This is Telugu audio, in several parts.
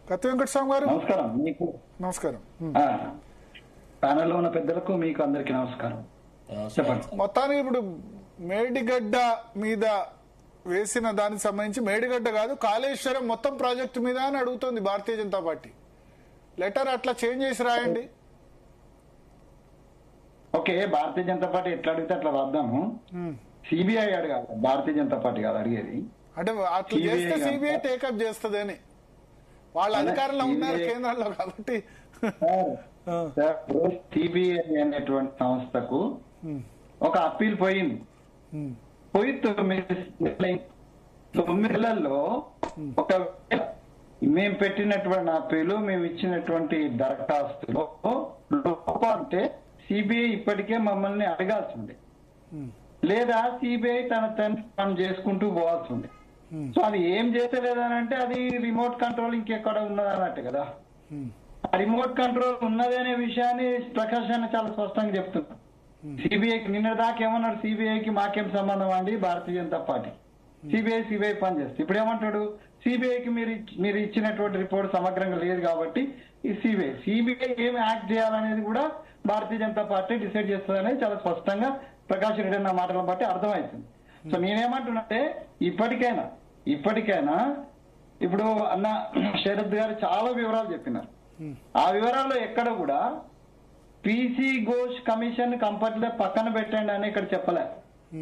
కత్తి వెంకటస్వామి గారు నమస్కారం. మీకు నమస్కారం. ప్యానెల్లో ఉన్న పెద్దలకు మీకు అందరికి నమస్కారం. చెప్పండి. మొత్తానికి ఇప్పుడు మేడిగడ్డ మీద వేసిన దానికి సంబంధించి, మేడిగడ్డ కాదు కాళేశ్వరం మొత్తం ప్రాజెక్టు మీద అని అడుగుతోంది భారతీయ జనతా పార్టీ. లెటర్ అట్లా చేంజ్ చేసి రాయండి. ఓకే, భారతీయ జనతా పార్టీ ఎట్లా అడిగితే అట్లా రాద్దాము. సిబిఐ అడగాలి, భారతీయ జనతా పార్టీ కాదు అడిగేది. అంటే అట్లా చేస్తే సిబిఐ టేకప్ చేస్తుంది అని వాళ్ళ అధికారంలో ఉన్నారు కేంద్రంలో కాబట్టి. సిబిఐ అనేటువంటి సంస్థకు ఒక అప్పీల్ పోయింది. పోయి 9 నెలల్లో ఒక మేము పెట్టినటువంటి అప్పీలు, మేము ఇచ్చినటువంటి దరఖాస్తులో అంటే సిబిఐ ఇప్పటికే మమ్మల్ని అడగాల్సింది, లేదా సిబిఐ తన పని చేసుకుంటూ పోవాల్సింది. సో అది ఏం చేస్తలేదనంటే అది రిమోట్ కంట్రోల్ ఇంకెక్కడ ఉన్నది అన్నట్టు కదా. ఆ రిమోట్ కంట్రోల్ ఉన్నది అనే విషయాన్ని ప్రకాష్ అన్న చాలా స్పష్టంగా చెప్తున్నారు. సిబిఐకి నిన్న దాకా ఏమన్నాడు, సిబిఐకి మాకేం సంబంధం అండి, భారతీయ జనతా పార్టీ సిబిఐ పని చేస్తుంది. ఇప్పుడు ఏమంటాడు, సిబిఐకి మీరు ఇచ్చినటువంటి రిపోర్ట్ సమగ్రంగా లేదు కాబట్టి ఈ సిబిఐ ఏం యాక్ట్ చేయాలనేది కూడా భారతీయ జనతా పార్టీ డిసైడ్ చేస్తుంది అనేది చాలా స్పష్టంగా ప్రకాష్ రెడ్డి అన్న మాటలను బట్టి అర్థమవుతుంది. సో నేనేమంటున్నానంటే ఇప్పటికైనా ఇప్పుడు అన్న శరత్ గారు చాలా వివరాలు చెప్పినారు. ఆ వివరాల్లో ఎక్కడ కూడా పీసీ ఘోష్ కమిషన్ కంపల్సరీ పక్కన పెట్టండి అని ఇక్కడ చెప్పలే.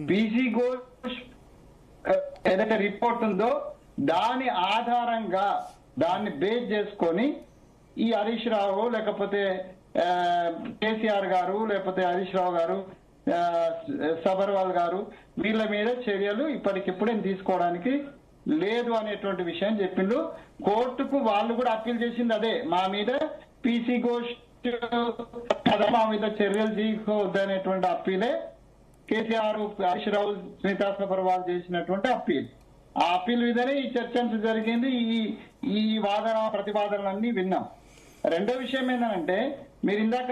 పీసీ ఘోష్ ఏదైతే రిపోర్ట్ ఉందో దాని ఆధారంగా దాన్ని బేస్ చేసుకొని ఈ హరీష్ రావు లేకపోతే కేసీఆర్ గారు లేకపోతే హరీష్ రావు గారు సబర్వాల్ గారు వీళ్ళ మీద చర్యలు ఇప్పటికిప్పుడే తీసుకోవడానికి లేదు అనేటువంటి విషయం చెప్పిండు. కోర్టుకు వాళ్ళు కూడా అప్పీల్ చేసింది అదే, మా మీద పీసీ ఘోష్ మా మీద చర్యలు తీసుకోవద్దు అనేటువంటి అప్పీలే కేసీఆర్ హరీష్ రావు స్మితా సబర్వాల్ చేసినటువంటి అప్పీల్. ఆ అప్పీల్ మీదనే ఈ చర్చ జరిగింది. ఈ వాదన ప్రతివాదనలన్నీ విన్నాం. రెండో విషయం ఏంటంటే మీరు ఇందాక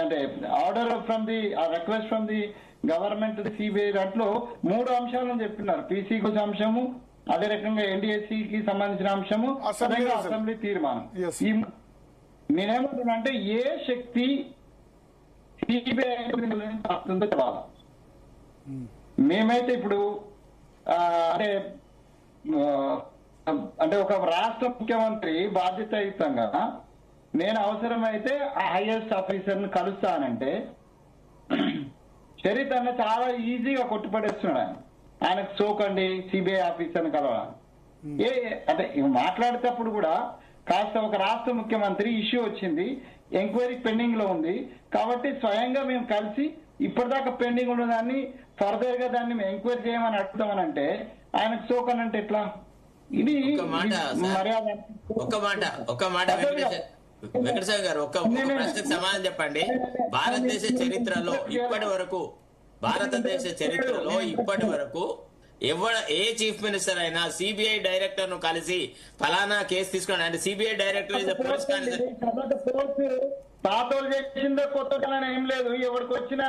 అంటే order from the request from the government CBI దాంట్లో 3 అంశాలను చెప్పినారు. పీసీ ఘోష్ అంశము, అదే రకంగా ఎన్డీఎస్సీకి సంబంధించిన అంశము, అసెంబ్లీ తీర్మానం. నేనేమంటున్నా అంటే ఏ శక్తి సిబిఐ వస్తుందో చెప్పాలి. మేమైతే ఇప్పుడు అంటే ఒక రాష్ట్ర ముఖ్యమంత్రి బాధ్యతాయుతంగా నేను అవసరమైతే ఆ హైయెస్ట్ ఆఫీసర్ని కలుస్తానంటే చరిత్ అన్న చాలా ఈజీగా కొట్టుపడేస్తున్నాడు. ఆయనకు సోకండి సిబిఐ ఆఫీసర్ని కలవాలి. అంటే మాట్లాడేటప్పుడు కూడా కాస్త ఒక రాష్ట్ర ముఖ్యమంత్రి ఇష్యూ వచ్చింది, ఎంక్వైరీ పెండింగ్ లో ఉంది కాబట్టి స్వయంగా మేము కలిసి ఇప్పటిదాకా పెండింగ్ ఉన్నదాన్ని ఫర్దర్ గా దాన్ని ఎంక్వైరీ చేయమని అడుగుతామని అంటే ఆయనకు సోకన్ అంటే ఎట్లా? ఇది మర్యాద. ఒక మాట వెంకటస్వామి గారు ఒక ప్రశ్నకు సమాధానం చెప్పండి. భారతదేశ చరిత్రలో ఇప్పటి వరకు ఏ చీఫ్ మినిస్టర్ అయినా సిబిఐ డైరెక్టర్ ను కలిసి ఫలానా కేసు తీసుకోండి అంటే సిబిఐ డైరెక్టర్ ఇస్ పోలీస్ పాతోలు చేసిందో కొత్త ఏం లేదు. ఎవరికి వచ్చినా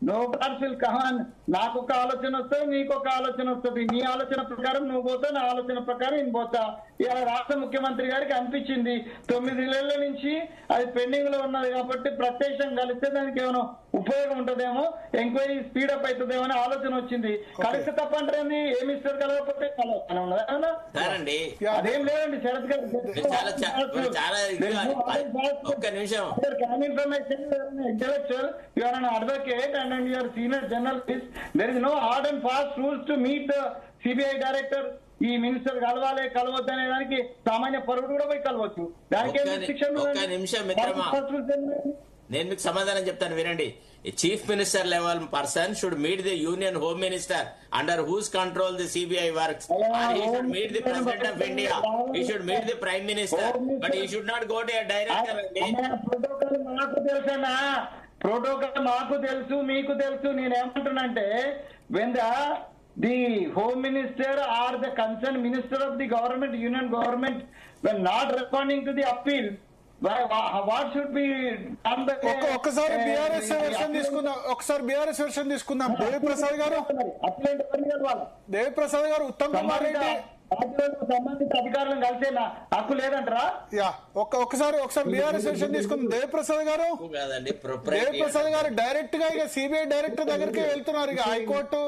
నో పార్సిల్ కహాన్, నాకు ఒక ఆలోచన వస్తుంది, నీకు ఒక ఆలోచన వస్తుంది, నీ ఆలోచన ప్రకారం నువ్వు పోతా, నా ఆలోచన ప్రకారం నేను పోతా. ఇలా రాష్ట్ర ముఖ్యమంత్రి గారికి అనిపించింది 9 నెలల నుంచి అది పెండింగ్ లో ఉన్నది కాబట్టి ప్రత్యక్షం కలిస్తే దానికి ఏమైనా ఉపయోగం ఉంటదేమో, ఎంక్వైరీ స్పీడప్ అవుతుందేమో అని ఆలోచన వచ్చింది. కలిస్తే తప్పంటారండి, ఏ మినిస్టర్ కలవకపోతే అదేం లేదండి. శరత్ గారు advocate and you are senior journalist, there is no hard and fast rules to meet the CBI director. ఈ మినిస్టర్ కలవద్దు అనే దానికి సామాన్య పౌరుడు కూడా పోయి కలవచ్చు. దానికి నేను మీకు సమాధానం చెప్తాను వినండి. Chief minister level person should meet the union home minister under whose control the CBI works. He should meet the president of India. He should meet the prime minister, but he should not go to a director. Protocol మాకు తెలుసు, మీకు తెలుసు. నేనేమంటున్నానంటే when the home minister or the concern minister of the government, union government, when not responding to the appeal, what should be ఒకసారి బీఆర్ఎస్ వెర్షన్ తీసుకుందాం. దేవిప్రసాద్ గారు ఉత్తమ్ కుమార్ రెడ్డి పార్టీలకు సంబంధిత అధికారులను కలిసే హక్కు లేదంటారా? యా ఒకసారి బీఆర్ఎస్ సెషన్ తీసుకుంది దేవప్రసాద్ గారు. కాదండి, దేవప్రసాద్ గారు డైరెక్ట్ గా ఇక సిబిఐ డైరెక్టర్ దగ్గరికి వెళ్తున్నారు. ఇక హైకోర్టు